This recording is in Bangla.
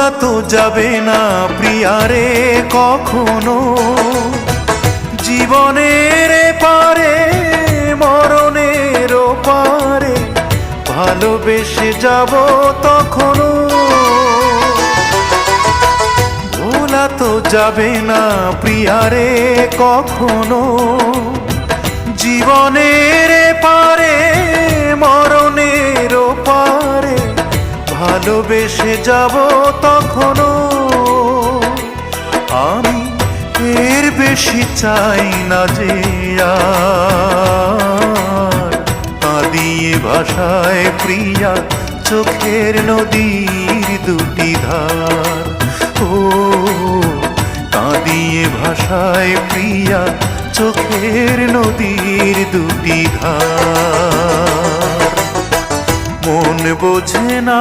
ভোলা তো যাবে না প্রিয়ারে কখনো, জীবনের পারে মরণের পারে ভালোবেসে যাব তখনো। ভোলা তো যাবে না প্রিয়ারে কখনো, জীবনের পারে মরণের পারে ভালোবেসে যাব তখনো। আমি এর বেশি চাই না যে আর কাঁদিয়ে ভাষায় প্রিয়া চোখের নদীর দুটি ধার। ও কাঁদিয়ে ভাষায় প্রিয়া চোখের নদীর দুটি ধার। মন বোঝে না